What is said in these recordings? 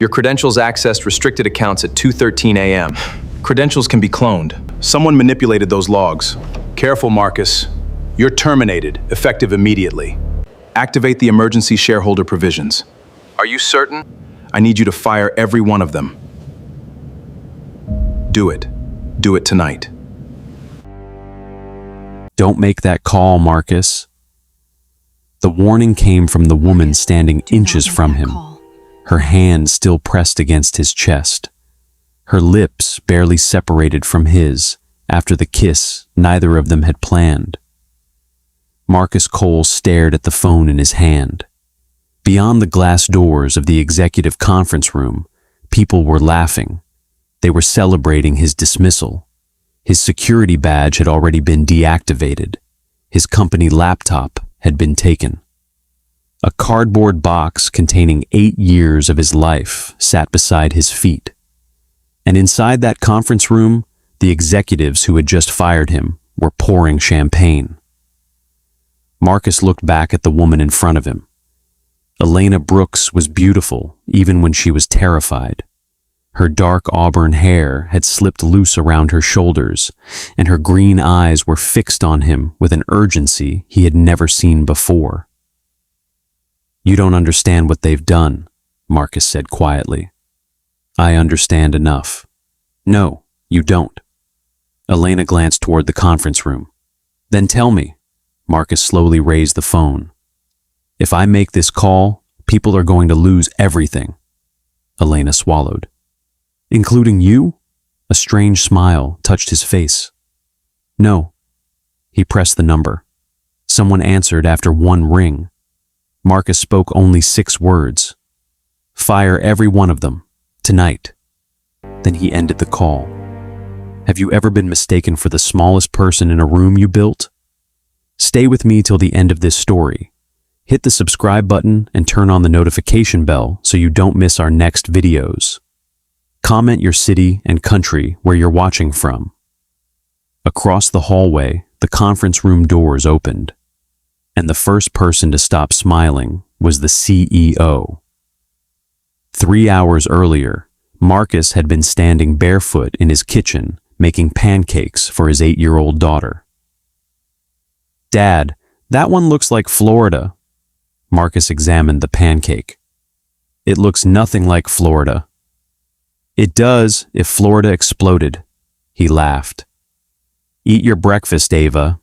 Your credentials accessed restricted accounts at 2:13 a.m. Credentials can be cloned. Someone manipulated those logs. Careful, Marcus. You're terminated, effective immediately. Activate the emergency shareholder provisions. Are you certain? I need you to fire every one of them. Do it. Do it tonight. Don't make that call, Marcus. The warning came from the woman standing inches from him, her hand still pressed against his chest, her lips barely separated from his after the kiss neither of them had planned. Marcus Cole stared at the phone in his hand. Beyond the glass doors of the executive conference room, people were laughing. They were celebrating his dismissal. His security badge had already been deactivated. His company laptop had been taken. A cardboard box containing 8 years of his life sat beside his feet. And inside that conference room, the executives who had just fired him were pouring champagne. Marcus looked back at the woman in front of him. Elena Brooks was beautiful, even when she was terrified. Her dark auburn hair had slipped loose around her shoulders, and her green eyes were fixed on him with an urgency he had never seen before. "You don't understand what they've done," Marcus said quietly. "I understand enough." "No, you don't." Elena glanced toward the conference room. "Then tell me." Marcus slowly raised the phone. "If I make this call, people are going to lose everything." Elena swallowed. "Including you?" A strange smile touched his face. "No." He pressed the number. Someone answered after one ring. Marcus spoke only 6 words. "Fire every one of them, tonight." Then he ended the call. Have you ever been mistaken for the smallest person in a room you built? Stay with me till the end of this story. Hit the subscribe button and turn on the notification bell so you don't miss our next videos. Comment your city and country where you're watching from. Across the hallway, the conference room doors opened, and the first person to stop smiling was the CEO. 3 hours earlier, Marcus had been standing barefoot in his kitchen making pancakes for his 8-year-old daughter. "Dad, that one looks like Florida." Marcus examined the pancake. "It looks nothing like Florida." "It does if Florida exploded," he laughed. "Eat your breakfast, Ava."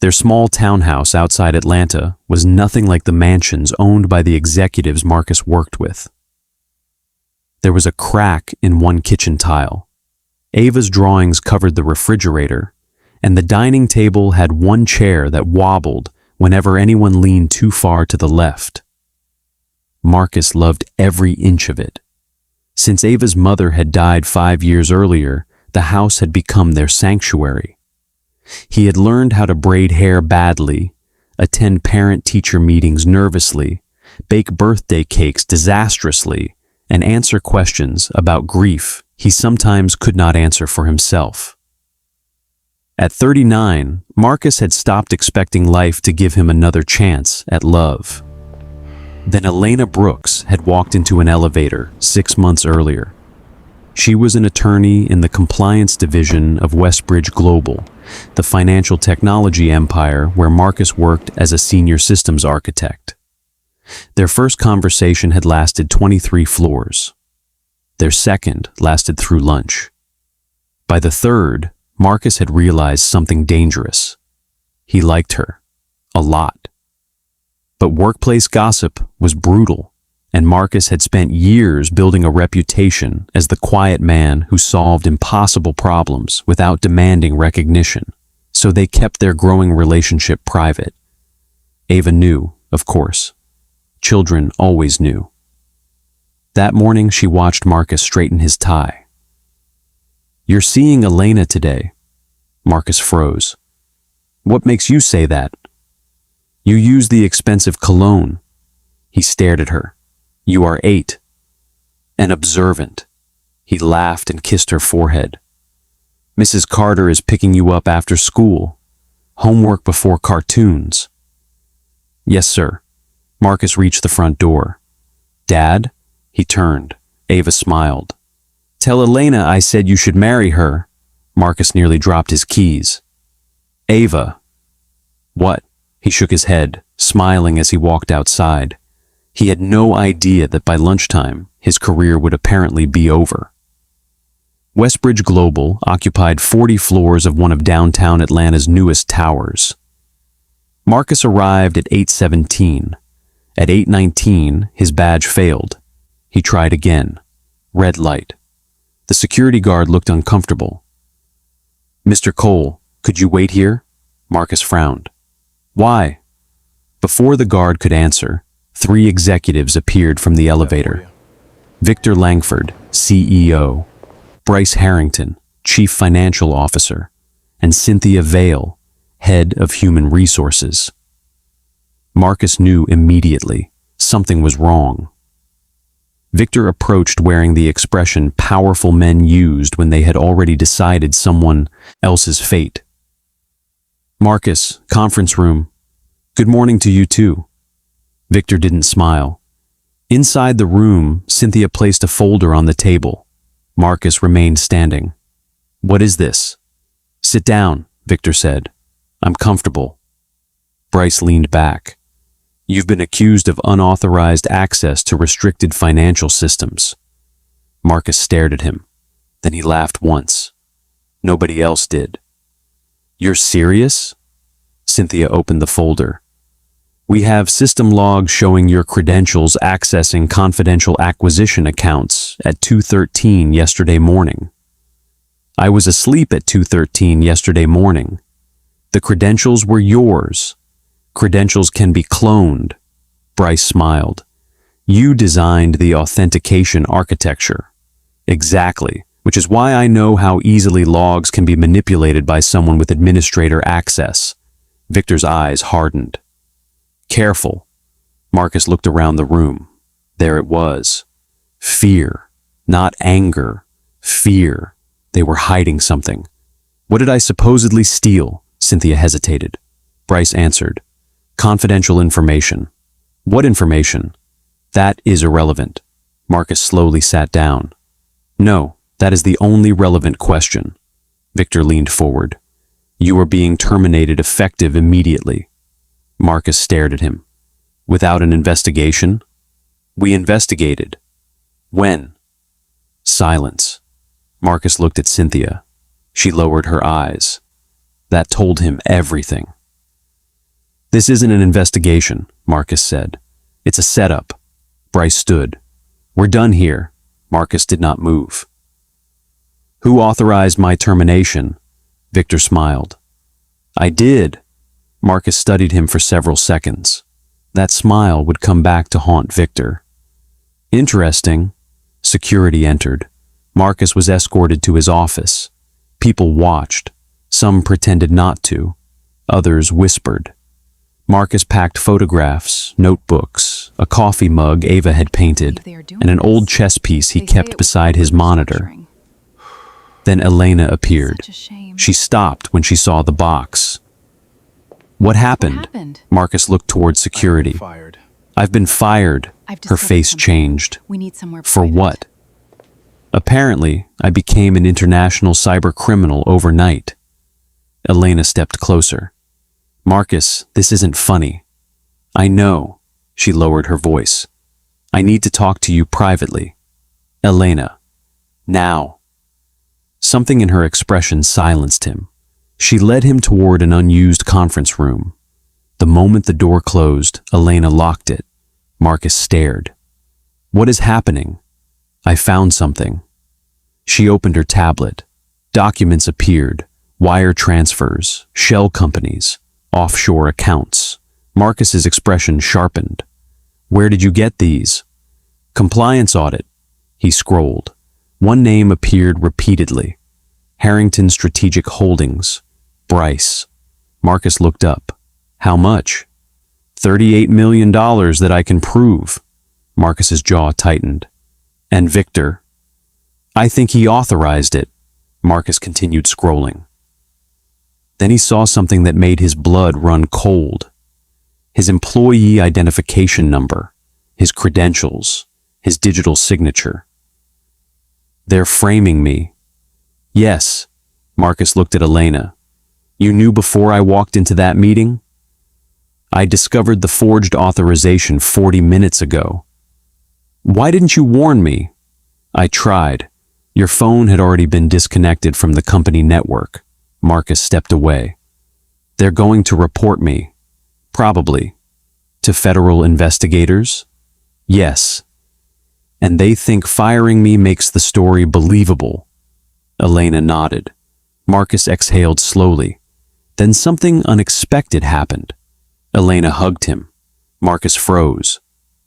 Their small townhouse outside Atlanta was nothing like the mansions owned by the executives Marcus worked with. There was a crack in one kitchen tile. Ava's drawings covered the refrigerator, and the dining table had one chair that wobbled whenever anyone leaned too far to the left. Marcus loved every inch of it. Since Ava's mother had died 5 years earlier, the house had become their sanctuary. He had learned how to braid hair badly, attend parent-teacher meetings nervously, bake birthday cakes disastrously, and answer questions about grief he sometimes could not answer for himself. At 39, Marcus had stopped expecting life to give him another chance at love. Then Elena Brooks had walked into an elevator 6 months earlier. She was an attorney in the compliance division of Westbridge Global, the financial technology empire where Marcus worked as a senior systems architect. Their first conversation had lasted 23 floors. Their second lasted through lunch. By the third, Marcus had realized something dangerous. He liked her. A lot. But workplace gossip was brutal, and Marcus had spent years building a reputation as the quiet man who solved impossible problems without demanding recognition, so they kept their growing relationship private. Ava knew, of course. Children always knew. That morning, she watched Marcus straighten his tie. "You're seeing Elena today." Marcus froze. "What makes you say that?" "You use the expensive cologne." He stared at her. "You are 8. And observant." He laughed and kissed her forehead. "Mrs. Carter is picking you up after school. Homework before cartoons." "Yes, sir." Marcus reached the front door. "Dad?" He turned. Ava smiled. Tell Elena I said you should marry her. Marcus nearly dropped his keys. Ava. What? He shook his head, smiling as he walked outside. He had no idea that by lunchtime, his career would apparently be over. Westbridge Global occupied 40 floors of one of downtown Atlanta's newest towers. Marcus arrived at 8:17. At 8:19, his badge failed. He tried again. Red light. The security guard looked uncomfortable. Mr. Cole, could you wait here? Marcus frowned. Why? Before the guard could answer, 3 executives appeared from the elevator. Victor Langford, CEO, Bryce Harrington, Chief Financial Officer, and Cynthia Vale, Head of Human Resources. Marcus knew immediately something was wrong. Victor approached wearing the expression powerful men used when they had already decided someone else's fate. Marcus, conference room. Good morning to you too. Victor didn't smile. Inside the room, Cynthia placed a folder on the table. Marcus remained standing. What is this? Sit down, Victor said. I'm comfortable. Bryce leaned back. You've been accused of unauthorized access to restricted financial systems. Marcus stared at him. Then he laughed once. Nobody else did. You're serious? Cynthia opened the folder. We have system logs showing your credentials accessing confidential acquisition accounts at 2:13 yesterday morning. I was asleep at 2:13 yesterday morning. The credentials were yours. Credentials can be cloned. Bryce smiled. You designed the authentication architecture. Exactly, which is why I know how easily logs can be manipulated by someone with administrator access. Victor's eyes hardened. Careful. Marcus looked around the room. There it was. Fear. Not anger. Fear. They were hiding something. What did I supposedly steal? Cynthia hesitated. Bryce answered. Confidential information. What information? That is irrelevant. Marcus slowly sat down. No, that is the only relevant question. Victor leaned forward. You are being terminated effective immediately. Marcus stared at him. Without an investigation? We investigated. When? Silence. Marcus looked at Cynthia. She lowered her eyes. That told him everything. This isn't an investigation, Marcus said. It's a setup. Bryce stood. We're done here. Marcus did not move. Who authorized my termination? Victor smiled. I did. Marcus studied him for several seconds. That smile would come back to haunt Victor. Interesting. Security entered. Marcus was escorted to his office. People watched. Some pretended not to. Others whispered. Marcus packed photographs, notebooks, a coffee mug Ava had painted, and an old chess piece he kept beside his monitor. Then Elena appeared. She stopped when she saw the box. What happened? Marcus looked towards security. I've been fired. Her face changed. For what? Apparently, I became an international cyber criminal overnight. Elena stepped closer. Marcus, this isn't funny. I know. She lowered her voice. I need to talk to you privately. Elena. Now. Something in her expression silenced him. She led him toward an unused conference room. The moment the door closed, Elena locked it. Marcus stared. What is happening? I found something. She opened her tablet. Documents appeared. Wire transfers, shell companies, offshore accounts. Marcus's expression sharpened. Where did you get these? Compliance audit. He scrolled. One name appeared repeatedly. Harrington Strategic Holdings. Bryce. Marcus looked up. How much? $38 million that I can prove. Marcus's jaw tightened. And Victor? I think he authorized it. Marcus continued scrolling. Then he saw something that made his blood run cold. His employee identification number, his credentials, his digital signature. They're framing me. Yes, Marcus looked at Elena. You knew before I walked into that meeting? I discovered the forged authorization 40 minutes ago. Why didn't you warn me? I tried. Your phone had already been disconnected from the company network. Marcus stepped away. They're going to report me. Probably. To federal investigators? Yes. And they think firing me makes the story believable. Elena nodded. Marcus exhaled slowly. Then something unexpected happened. Elena hugged him. Marcus froze.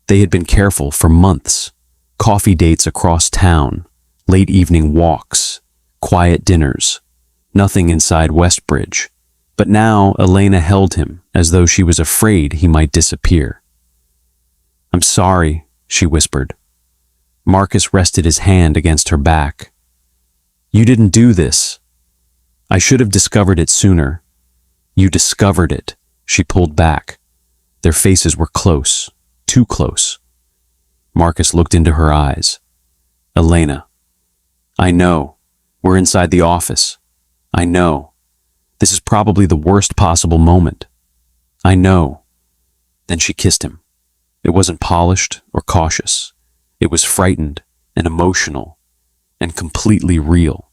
They had been careful for months. Coffee dates across town, late evening walks, quiet dinners. Nothing inside Westbridge. But now Elena held him as though she was afraid he might disappear. I'm sorry, she whispered. Marcus rested his hand against her back. You didn't do this. I should have discovered it sooner. You discovered it. She pulled back. Their faces were close, too close. Marcus looked into her eyes. Elena, I know. We're inside the office. I know. This is probably the worst possible moment. I know. Then she kissed him. It wasn't polished or cautious. It was frightened and emotional and completely real.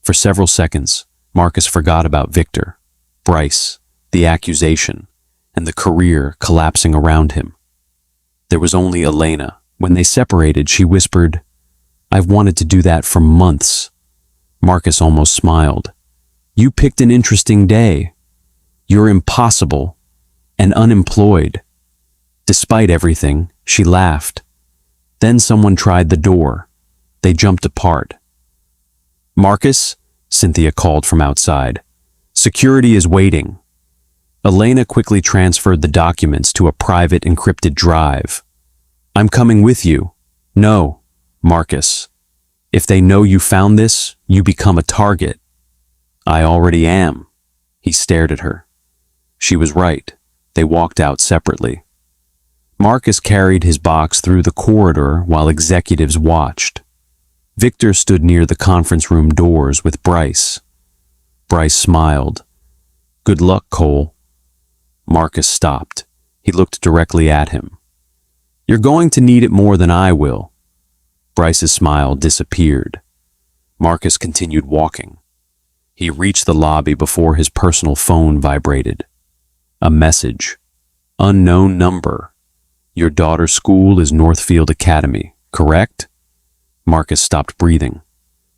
For several seconds, Marcus forgot about Victor, Bryce, the accusation, and the career collapsing around him. There was only Elena. When they separated, she whispered, I've wanted to do that for months. Marcus almost smiled. You picked an interesting day. You're impossible and unemployed. Despite everything, she laughed. Then someone tried the door. They jumped apart. Marcus, Cynthia called from outside. Security is waiting. Elena quickly transferred the documents to a private encrypted drive. I'm coming with you. No, Marcus. If they know you found this, you become a target. I already am. He stared at her. She was right. They walked out separately. Marcus carried his box through the corridor while executives watched. Victor stood near the conference room doors with Bryce. Bryce smiled. Good luck, Cole. Marcus stopped. He looked directly at him. You're going to need it more than I will. Bryce's smile disappeared. Marcus continued walking. He reached the lobby before his personal phone vibrated. A message. Unknown number. Your daughter's school is Northfield Academy, correct? Marcus stopped breathing.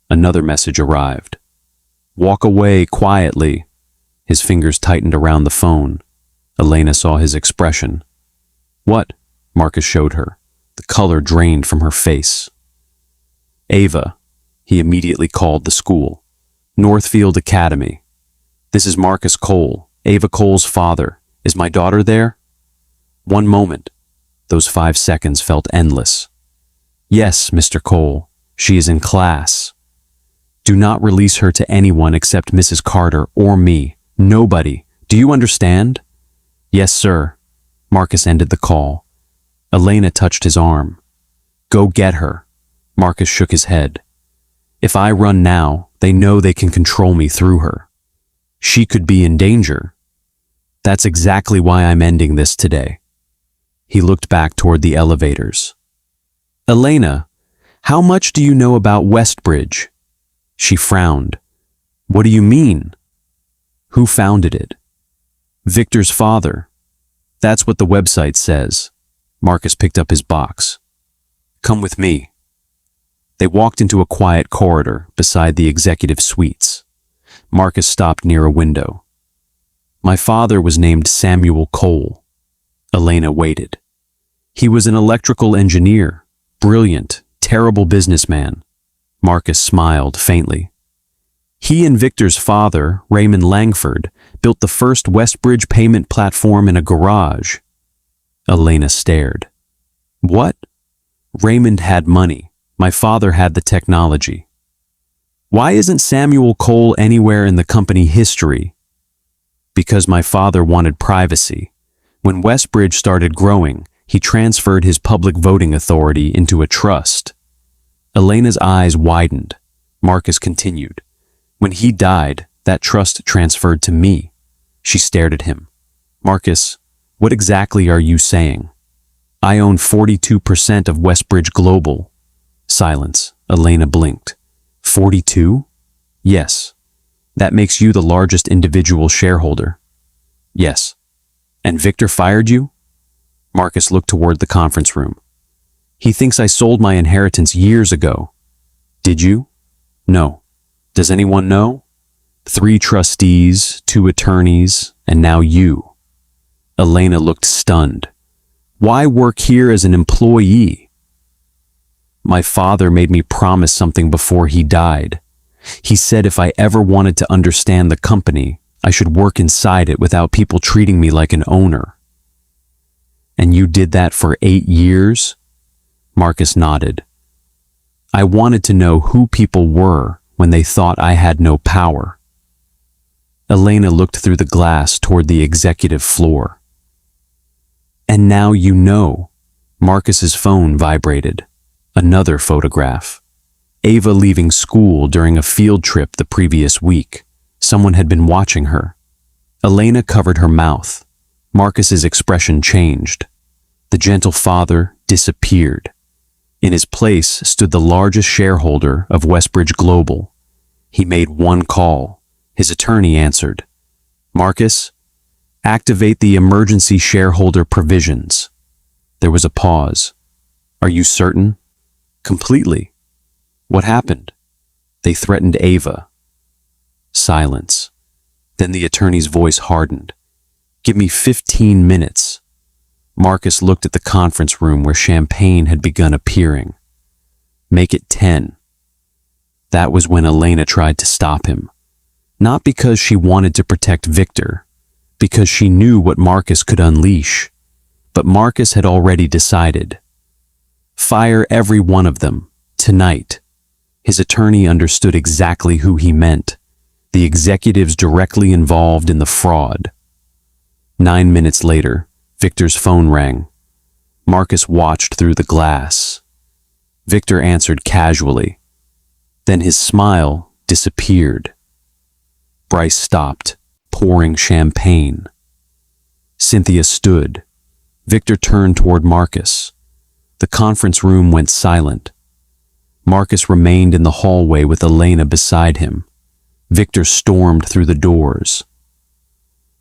Another message arrived. Walk away quietly. His fingers tightened around the phone. Elena saw his expression. What? Marcus showed her. The color drained from her face. Ava. He immediately called the school. Northfield Academy. This is Marcus Cole, Ava Cole's father. Is my daughter there? One moment. Those 5 seconds felt endless. Yes, Mr. Cole. She is in class. Do not release her to anyone except Mrs. Carter or me. Nobody. Do you understand? Yes, sir. Marcus ended the call. Elena touched his arm. Go get her. Marcus shook his head. If I run now, they know they can control me through her. She could be in danger. That's exactly why I'm ending this today. He looked back toward the elevators. Elena, how much do you know about Westbridge? She frowned. What do you mean? Who founded it? Victor's father. That's what the website says. Marcus picked up his box. Come with me. They walked into a quiet corridor beside the executive suites. Marcus stopped near a window. My father was named Samuel Cole. Elena waited. He was an electrical engineer, brilliant, terrible businessman. Marcus smiled faintly. He and Victor's father, Raymond Langford, built the first Westbridge payment platform in a garage. Elena stared. What? Raymond had money. My father had the technology. Why isn't Samuel Cole anywhere in the company history? Because my father wanted privacy. When Westbridge started growing, He transferred his public voting authority into a trust. Elena's eyes widened. Marcus continued. When he died, that trust transferred to me. She stared at him. Marcus, what exactly are you saying? I own 42% of Westbridge Global. Silence. Elena blinked. 42? Yes. That makes you the largest individual shareholder. Yes. And Victor fired you? Marcus looked toward the conference room. He thinks I sold my inheritance years ago. Did you? No. Does anyone know? 3 trustees, 2 attorneys, and now you. Elena looked stunned. Why work here as an employee? My father made me promise something before he died. He said if I ever wanted to understand the company, I should work inside it without people treating me like an owner. And you did that for 8 years? Marcus nodded. I wanted to know who people were when they thought I had no power. Elena looked through the glass toward the executive floor. And now you know. Marcus's phone vibrated. Another photograph. Ava leaving school during a field trip the previous week. Someone had been watching her. Elena covered her mouth. Marcus's expression changed. The gentle father disappeared. In his place stood the largest shareholder of Westbridge Global. He made one call. His attorney answered. Marcus, activate the emergency shareholder provisions. There was a pause. Are you certain? Completely. What happened? They threatened Ava. Silence. Then the attorney's voice hardened. Give me 15 minutes. Marcus looked at the conference room where champagne had begun appearing. Make it 10. That was when Elena tried to stop him. Not because she wanted to protect Victor, because she knew what Marcus could unleash. But Marcus had already decided. Fire every one of them, tonight. His attorney understood exactly who he meant. The executives directly involved in the fraud. 9 minutes later, Victor's phone rang. Marcus watched through the glass. Victor answered casually. Then his smile disappeared. Bryce stopped, pouring champagne. Cynthia stood. Victor turned toward Marcus. The conference room went silent. Marcus remained in the hallway with Elena beside him. Victor stormed through the doors.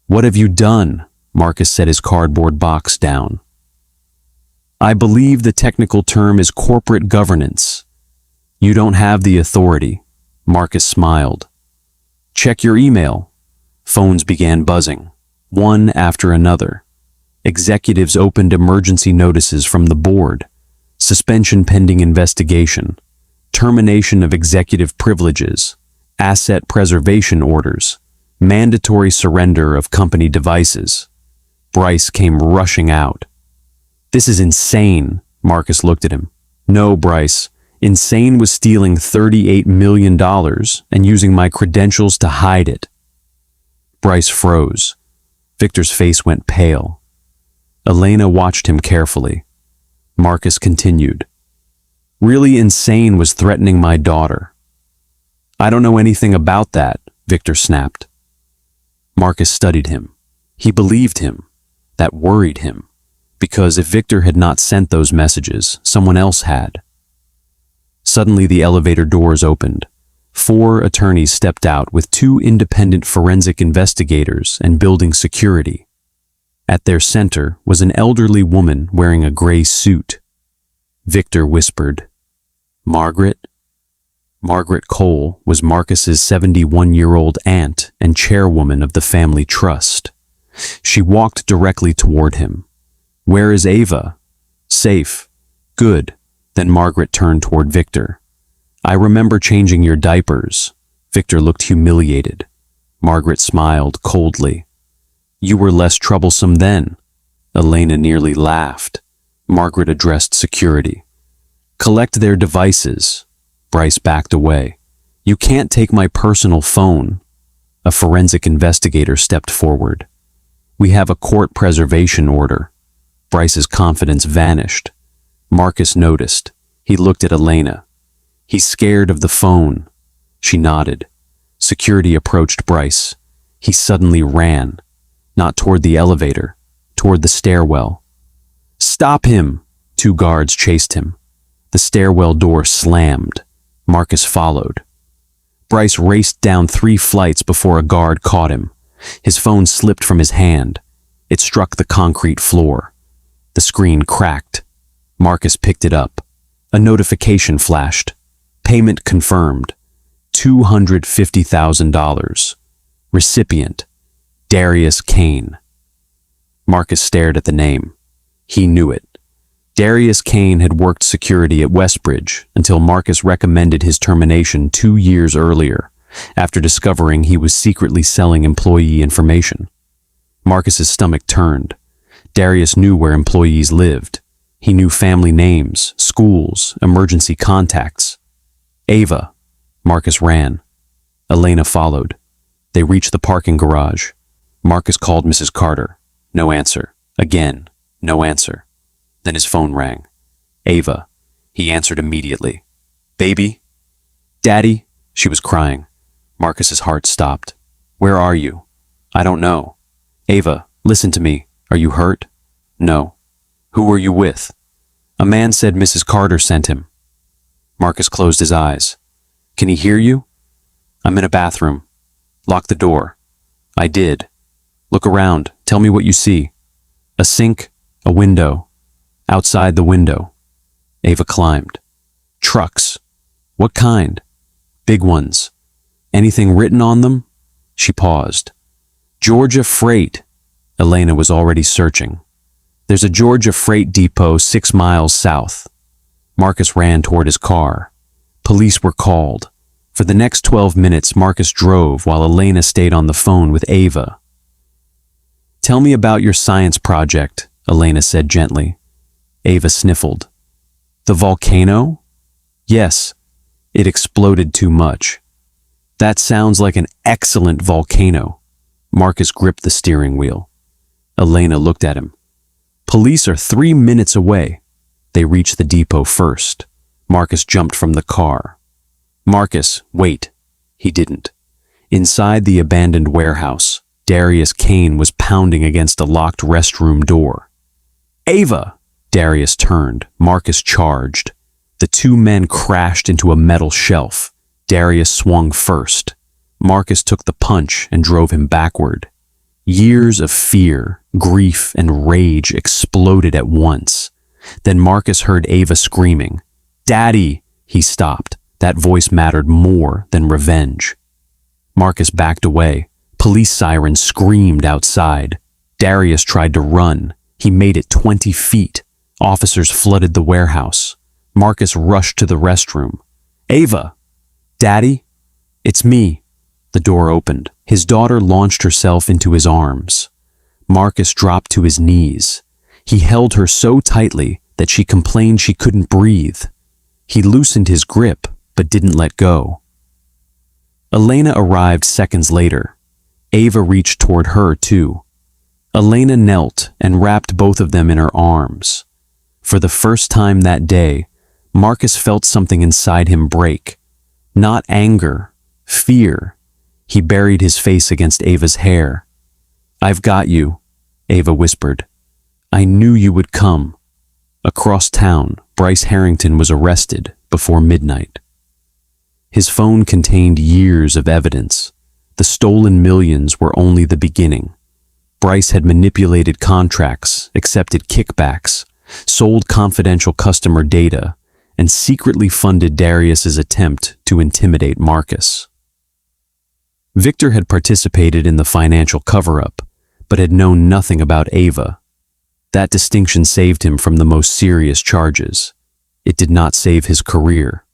What have you done? Marcus set his cardboard box down. I believe the technical term is corporate governance. You don't have the authority. Marcus smiled. Check your email. Phones began buzzing, one after another. Executives opened emergency notices from the board. Suspension pending investigation. Termination of executive privileges. Asset preservation orders. Mandatory surrender of company devices. Bryce came rushing out. This is insane, Marcus looked at him. No, Bryce. Insane was stealing $38 million and using my credentials to hide it. Bryce froze. Victor's face went pale. Elena watched him carefully. Marcus continued. Really insane was threatening my daughter. I don't know anything about that, Victor snapped. Marcus studied him. He believed him. That worried him. Because if Victor had not sent those messages, someone else had. Suddenly the elevator doors opened. 4 attorneys stepped out with 2 independent forensic investigators and building security. At their center was an elderly woman wearing a gray suit. Victor whispered, Margaret? Margaret Cole was Marcus's 71-year-old aunt and chairwoman of the family trust. She walked directly toward him. Where is Ava? Safe. Good. Then Margaret turned toward Victor. I remember changing your diapers. Victor looked humiliated. Margaret smiled coldly. You were less troublesome then. Elena nearly laughed. Margaret addressed security. Collect their devices. Bryce backed away. You can't take my personal phone. A forensic investigator stepped forward. We have a court preservation order. Bryce's confidence vanished. Marcus noticed. He looked at Elena. "He's scared of the phone." She nodded. Security approached Bryce. He suddenly ran, not toward the elevator, toward the stairwell. "Stop him!" 2 guards chased him. The stairwell door slammed. Marcus followed. Bryce raced down 3 flights before a guard caught him. His phone slipped from his hand. It struck the concrete floor. The screen cracked. Marcus picked it up. A notification flashed. Payment confirmed. $250,000. Recipient, Darius Kane. Marcus stared at the name. He knew it. Darius Kane had worked security at Westbridge until Marcus recommended his termination 2 years earlier, after discovering he was secretly selling employee information. Marcus's stomach turned. Darius knew where employees lived. He knew family names, schools, emergency contacts. "Ava." Marcus ran. Elena followed. They reached the parking garage. Marcus called Mrs. Carter. No answer. Again, no answer. Then his phone rang. "Ava." He answered immediately. "Baby?" "Daddy?" She was crying. Marcus's heart stopped. "Where are you?" "I don't know." "Ava, listen to me. Are you hurt?" "No." "Who were you with?" "A man said Mrs. Carter sent him." Marcus closed his eyes. "Can he hear you?" "I'm in a bathroom." "Lock the door." "I did." "Look around. Tell me what you see." "A sink, a window." "Outside the window." Ava climbed. "Trucks." "What kind?" "Big ones." "Anything written on them?" She paused. "Georgia Freight." Elena was already searching. "There's a Georgia Freight depot 6 miles south." Marcus ran toward his car. Police were called. For the next 12 minutes, Marcus drove while Elena stayed on the phone with Ava. "Tell me about your science project," Elena said gently. Ava sniffled. "The volcano?" "Yes. It exploded too much." "That sounds like an excellent volcano." Marcus gripped the steering wheel. Elena looked at him. "Police are 3 minutes away." They reached the depot first. Marcus jumped from the car. "Marcus, wait." He didn't. Inside the abandoned warehouse, Darius Kane was pounding against a locked restroom door. "Ava!" Darius turned. Marcus charged. The 2 men crashed into a metal shelf. Darius swung first. Marcus took the punch and drove him backward. Years of fear, grief, and rage exploded at once. Then Marcus heard Ava screaming. "Daddy!" He stopped. That voice mattered more than revenge. Marcus backed away. Police sirens screamed outside. Darius tried to run. He made it 20 feet. Officers flooded the warehouse. Marcus rushed to the restroom. "Ava!" "Daddy?" "It's me." The door opened. His daughter launched herself into his arms. Marcus dropped to his knees. He held her so tightly that she complained she couldn't breathe. He loosened his grip, but didn't let go. Elena arrived seconds later. Ava reached toward her, too. Elena knelt and wrapped both of them in her arms. For the first time that day, Marcus felt something inside him break. Not anger, fear. He buried his face against Ava's hair. "I've got you," Ava whispered. "I knew you would come." Across town, Bryce Harrington was arrested before midnight. His phone contained years of evidence. The stolen millions were only the beginning. Bryce had manipulated contracts, accepted kickbacks, sold confidential customer data, and secretly funded Darius's attempt to intimidate Marcus. Victor had participated in the financial cover-up, but had known nothing about Ava. That distinction saved him from the most serious charges. It did not save his career.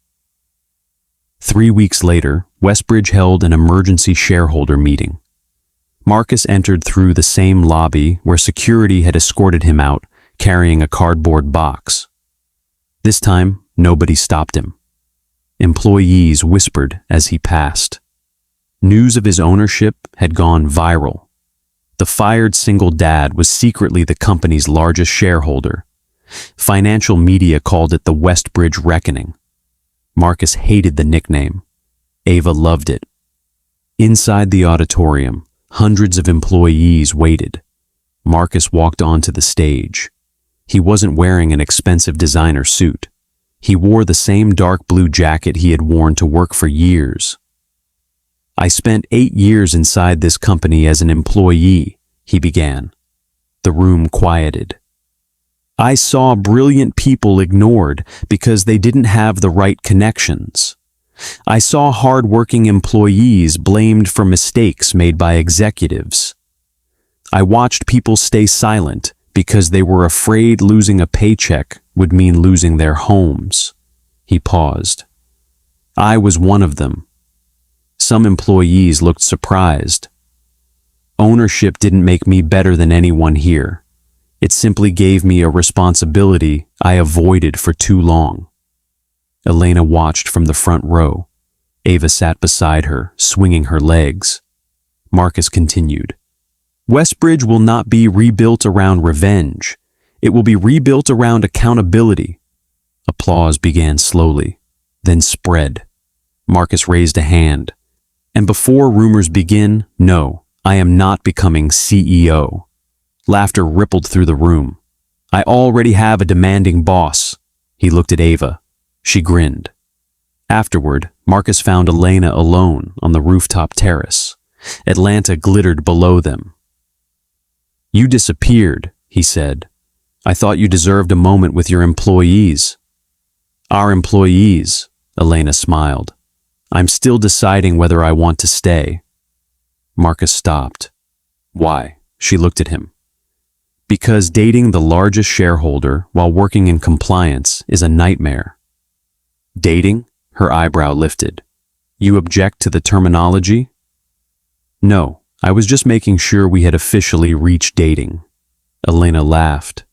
3 weeks later, Westbridge held an emergency shareholder meeting. Marcus entered through the same lobby where security had escorted him out, carrying a cardboard box. This time, nobody stopped him. Employees whispered as he passed. News of his ownership had gone viral. The fired single dad was secretly the company's largest shareholder. Financial media called it the Westbridge Reckoning. Marcus hated the nickname. Ava loved it. Inside the auditorium, hundreds of employees waited. Marcus walked onto the stage. He wasn't wearing an expensive designer suit. He wore the same dark blue jacket he had worn to work for years. "I spent 8 years inside this company as an employee," he began. The room quieted. "I saw brilliant people ignored because they didn't have the right connections. I saw hard-working employees blamed for mistakes made by executives. I watched people stay silent because they were afraid losing a paycheck would mean losing their homes." He paused. "I was one of them." Some employees looked surprised. "Ownership didn't make me better than anyone here. It simply gave me a responsibility I avoided for too long." Elena watched from the front row. Ava sat beside her, swinging her legs. Marcus continued. "Westbridge will not be rebuilt around revenge. It will be rebuilt around accountability." Applause began slowly, then spread. Marcus raised a hand. "And before rumors begin, no, I am not becoming CEO." Laughter rippled through the room. "I already have a demanding boss." He looked at Ava. She grinned. Afterward, Marcus found Elena alone on the rooftop terrace. Atlanta glittered below them. "You disappeared," he said. "I thought you deserved a moment with your employees." "Our employees," Elena smiled. "I'm still deciding whether I want to stay." Marcus stopped. "Why?" She looked at him. "Because dating the largest shareholder while working in compliance is a nightmare." "Dating?" Her eyebrow lifted. "You object to the terminology?" "No, I was just making sure we had officially reached dating." Elena laughed.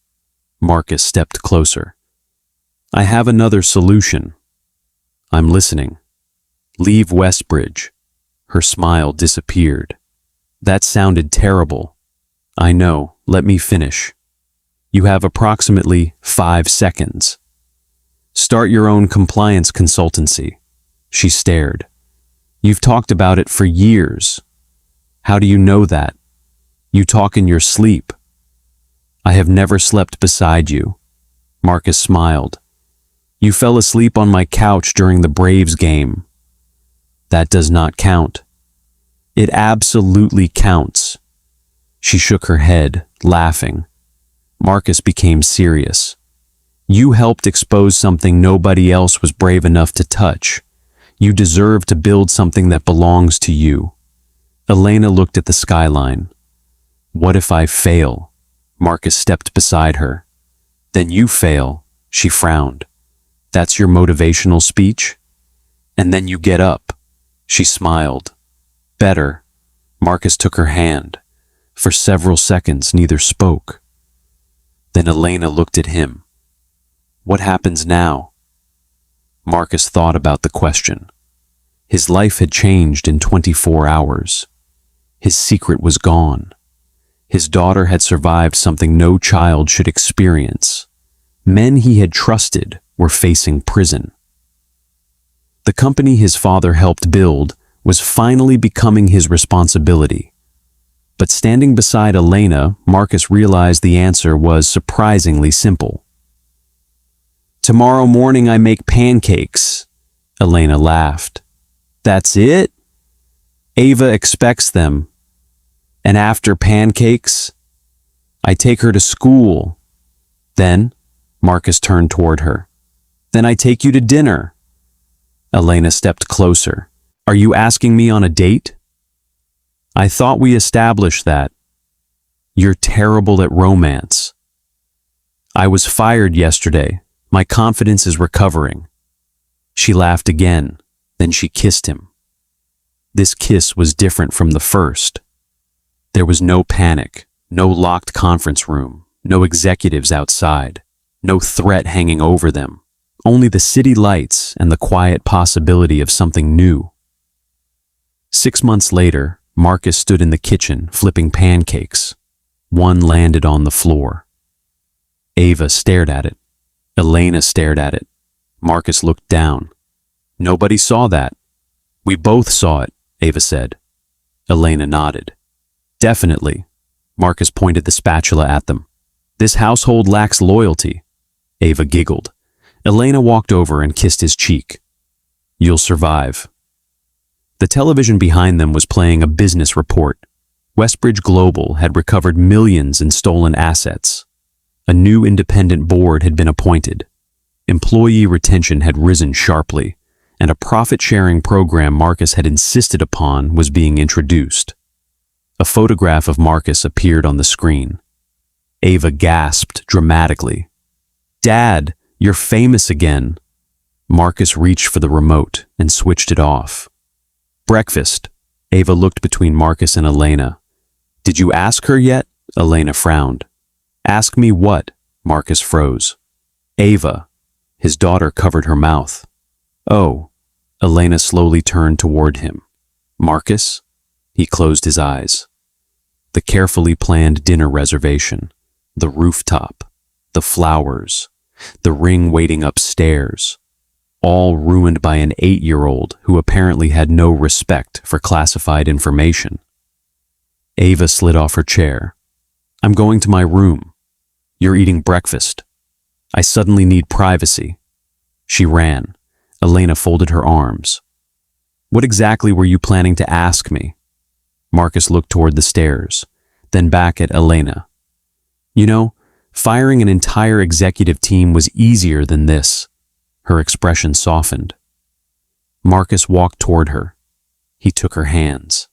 Marcus stepped closer. "I have another solution." "I'm listening." "Leave Westbridge." Her smile disappeared. "That sounded terrible." "I know. Let me finish. You have approximately 5 seconds. Start your own compliance consultancy." She stared. "You've talked about it for years." "How do you know that?" "You talk in your sleep." "I have never slept beside you." Marcus smiled. "You fell asleep on my couch during the Braves game." "That does not count." "It absolutely counts." She shook her head, laughing. Marcus became serious. "You helped expose something nobody else was brave enough to touch. You deserve to build something that belongs to you." Elena looked at the skyline. "What if I fail?" Marcus stepped beside her. "Then you fail," she frowned. "That's your motivational speech?" "And then you get up." She smiled. "Better." Marcus took her hand. For several seconds, neither spoke. Then Elena looked at him. "What happens now?" Marcus thought about the question. His life had changed in 24 hours. His secret was gone. His daughter had survived something no child should experience. Men he had trusted were facing prison. The company his father helped build was finally becoming his responsibility. But standing beside Elena, Marcus realized the answer was surprisingly simple. "Tomorrow morning I make pancakes." Elena laughed. "That's it?" "Ava expects them." "And after pancakes?" "I take her to school." "Then?" Marcus turned toward her. "Then I take you to dinner." Elena stepped closer. "Are you asking me on a date?" "I thought we established that." "You're terrible at romance." "I was fired yesterday. My confidence is recovering." She laughed again, then she kissed him. This kiss was different from the first. There was no panic, no locked conference room, no executives outside, no threat hanging over them, only the city lights and the quiet possibility of something new. 6 months later, Marcus stood in the kitchen, flipping pancakes. One landed on the floor. Ava stared at it. Elena stared at it. Marcus looked down. Nobody saw that. We both saw it, Ava said. Elena nodded. Definitely. Marcus pointed the spatula at them. This household lacks loyalty. Ava giggled. Elena walked over and kissed his cheek. You'll survive. The television behind them was playing a business report. Westbridge Global had recovered millions in stolen assets. A new independent board had been appointed. Employee retention had risen sharply, and a profit-sharing program Marcus had insisted upon was being introduced. A photograph of Marcus appeared on the screen. Ava gasped dramatically. Dad, you're famous again. Marcus reached for the remote and switched it off. Breakfast. Ava looked between Marcus and Elena. Did you ask her yet? Elena frowned. Ask me what? Marcus froze. Ava. His daughter covered her mouth. Oh. Elena slowly turned toward him. Marcus? He closed his eyes. The carefully planned dinner reservation, the rooftop, the flowers, the ring waiting upstairs, all ruined by an 8-year-old who apparently had no respect for classified information. Ava slid off her chair. I'm going to my room. You're eating breakfast. I suddenly need privacy. She ran. Elena folded her arms. What exactly were you planning to ask me? Marcus looked toward the stairs, then back at Elena. You know, firing an entire executive team was easier than this. Her expression softened. Marcus walked toward her. He took her hands.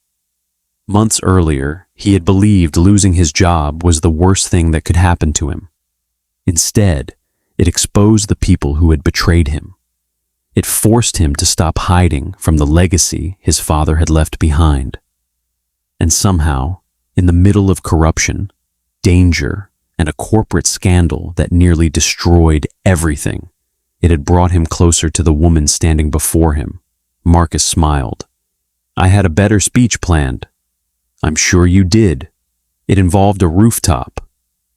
Months earlier, he had believed losing his job was the worst thing that could happen to him. Instead, it exposed the people who had betrayed him. It forced him to stop hiding from the legacy his father had left behind. And somehow, in the middle of corruption, danger, and a corporate scandal that nearly destroyed everything, it had brought him closer to the woman standing before him. Marcus smiled. I had a better speech planned. I'm sure you did. It involved a rooftop.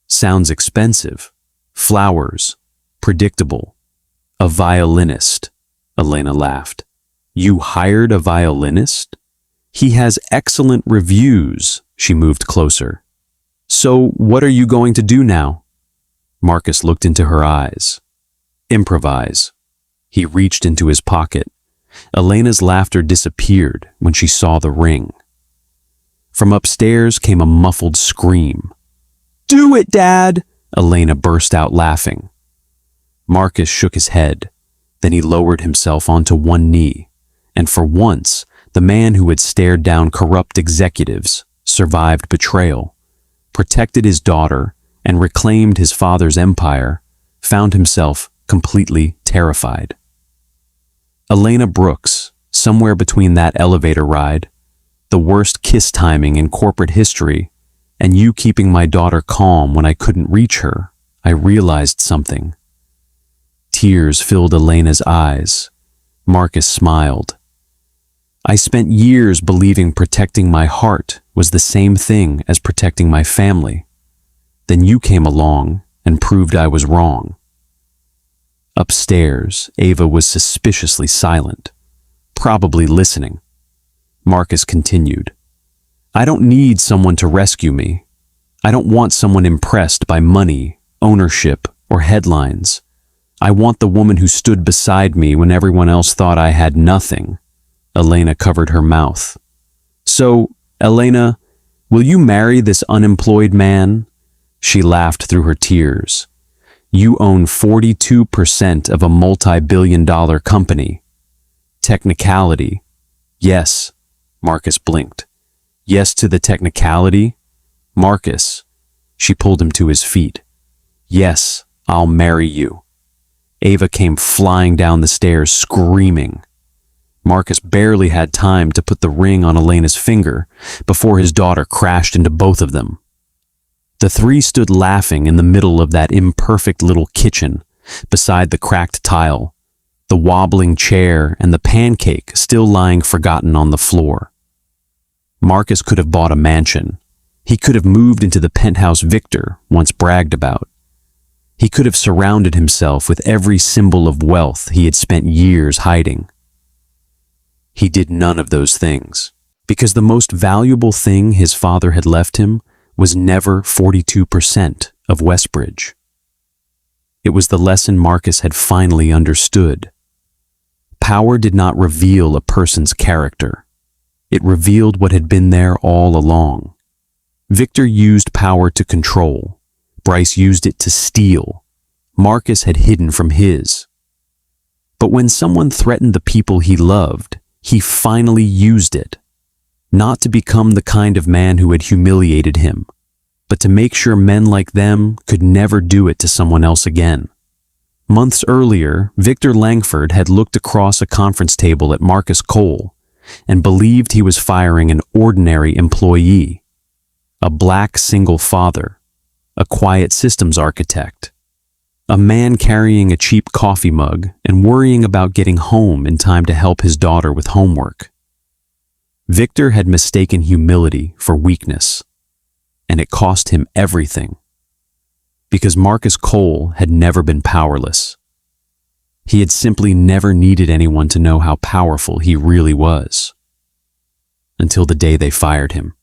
Sounds expensive. Flowers. Predictable. A violinist. Elena laughed. You hired a violinist? He has excellent reviews. She moved closer. So what are you going to do now? Marcus looked into her eyes. Improvise. He reached into his pocket. Elena's laughter disappeared when she saw the ring. From upstairs came a muffled scream. Do it, Dad! Elena burst out laughing. Marcus shook his head. Then he lowered himself onto one knee, and for once, the man who had stared down corrupt executives survived betrayal, protected his daughter, and reclaimed his father's empire, found himself completely terrified. Elena Brooks, somewhere between that elevator ride, the worst kiss timing in corporate history, and you keeping my daughter calm when I couldn't reach her, I realized something. Tears filled Elena's eyes. Marcus smiled. I spent years believing protecting my heart was the same thing as protecting my family. Then you came along and proved I was wrong. Upstairs, Ava was suspiciously silent, probably listening. Marcus continued. I don't need someone to rescue me. I don't want someone impressed by money, ownership, or headlines. I want the woman who stood beside me when everyone else thought I had nothing. Elena covered her mouth. So, Elena, will you marry this unemployed man? She laughed through her tears. You own 42% of a multi-billion-dollar company. Technicality. Yes. Marcus blinked. Yes to the technicality? Marcus. She pulled him to his feet. Yes, I'll marry you. Ava came flying down the stairs, screaming. Marcus barely had time to put the ring on Elena's finger before his daughter crashed into both of them. The three stood laughing in the middle of that imperfect little kitchen, beside the cracked tile, the wobbling chair and the pancake still lying forgotten on the floor. Marcus could have bought a mansion. He could have moved into the penthouse Victor once bragged about. He could have surrounded himself with every symbol of wealth he had spent years hiding. He did none of those things, because the most valuable thing his father had left him was never 42% of Westbridge. It was the lesson Marcus had finally understood. Power did not reveal a person's character. It revealed what had been there all along. Victor used power to control. Bryce used it to steal. Marcus had hidden from his. But when someone threatened the people he loved, he finally used it. Not to become the kind of man who had humiliated him, but to make sure men like them could never do it to someone else again. Months earlier, Victor Langford had looked across a conference table at Marcus Cole and believed he was firing an ordinary employee, a black single father, a quiet systems architect, a man carrying a cheap coffee mug and worrying about getting home in time to help his daughter with homework. Victor had mistaken humility for weakness, and it cost him everything. Because Marcus Cole had never been powerless. He had simply never needed anyone to know how powerful he really was. Until the day they fired him.